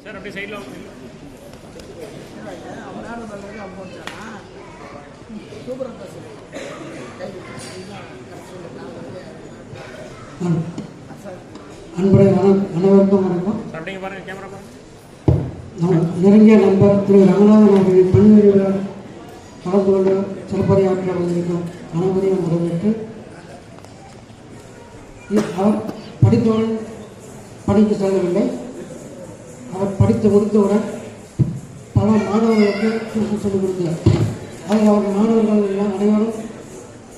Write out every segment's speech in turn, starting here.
Sir அப்படியே சைடில் அன்புடைய அனைவருக்கும் வணக்கம். அப்படிங்க பாருங்க, கேமரா பாருங்க. நெருங்கிய நண்பர் திரு ரங்கநாதன் அவர்களின் பணிவெறி விழா கலந்து கொண்டு சிறப்புரையாற்ற வந்திருக்கும் அனைவரையும் வரவேற்று, அவர் படித்தவுடன் படிக்க செல்லவில்லை. அவர் படித்து முடித்தவுடன் பல மாணவர்களுக்கு டியூஷன் சொல்லிக் கொடுத்தார். அதில் அவர் மாணவர்கள் எல்லாம் அனைவரும்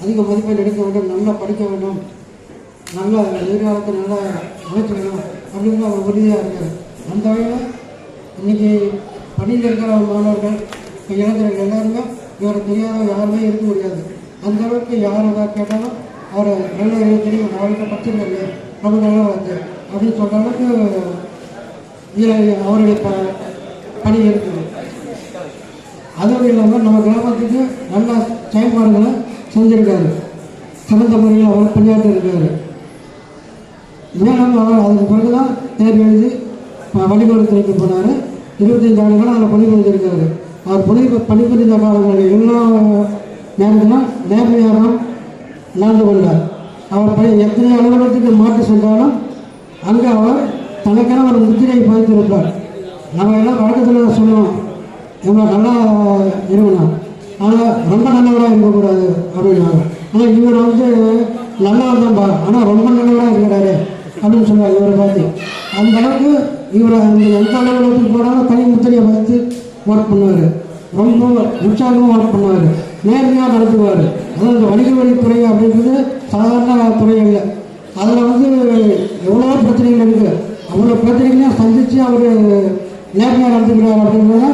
அதிக மதிப்பெண் எடுக்க வேண்டும், நல்லா படிக்க வேண்டும், நல்ல எதிர்காலத்தை நல்லா அமைக்க வேணும் அப்படின்னு அவர் உறுதியாக இருக்கார். அந்த வகையில் இன்றைக்கி பணியில் இருக்கிற மாணவர்கள் இளைஞர்கள் எல்லாருமே இவரை தெரியாத யாருமே இருக்க முடியாது. அந்த அளவுக்கு யார் எதாவது கேட்டாலும் அவரை நல்ல தெரியும், அவருக்கு படிச்சிருக்காரு, ரொம்ப நல்ல வளர்த்து அப்படின்னு சொல்கிற அளவுக்கு அவருடைய பணி இருக்குது. அதுவும் இல்லாமல் நம்ம கிராமத்துக்கு நல்ல செயல்பாடுகளை செஞ்சுருக்காரு, சிறந்த முறையில் அவர் பணியாற்றி இருக்காரு. மேலும் அவர் அதற்கு பிறகு தான் தேர்வு எழுதி வழிபாடுத்துறைக்கு போனார். 25 ஆண்டுகள் அதில் பணிபுரிஞ்சிருக்காரு. அவர் பணிபுரிந்த காலங்களில் எல்லா நேரத்திலும் நேர்மையாக நடந்து கொண்டார். அவர் எத்தனை அலுவலகத்துக்கு மாற்றி சென்றாலும் அங்கே அவர் தனக்கென ஒரு முத்திரையை பதித்திருப்பார். நம்ம எல்லாம் வழக்கத்தில் சொல்லுவோம், இவங்க நல்லா இருக்கணும், ஆனால் ரொம்ப நல்லவராக இருக்கக்கூடாது அப்படின்னாங்க. ஆனால் இவர் நல்லவர் தான்ப்பா, ஆனால் ரொம்ப நல்லவராக இருக்கிறாரு அப்படின்னு சொல்லுவார். இவரை பார்த்து அந்த அளவுக்கு இவரை எந்த அலுவலகத்துக்கு போனாலும் தனி முத்திரையை பார்த்து ஒர்க் பண்ணுவார். ரொம்ப உற்சாகமாக ஒர்க் பண்ணுவார், நேர்மையாக நடத்துவார். அதாவது இந்த வணிக வரித்துறை அப்படின்றது சாதாரண துறை இல்லை. அதில் எவ்வளோ பிரச்சனைகள் இருக்குது, அவ்வளோ பிரச்சனைகளையும் சந்தித்து அவர் நேர்மையாக நடத்துக்கிறார் அப்படின்றத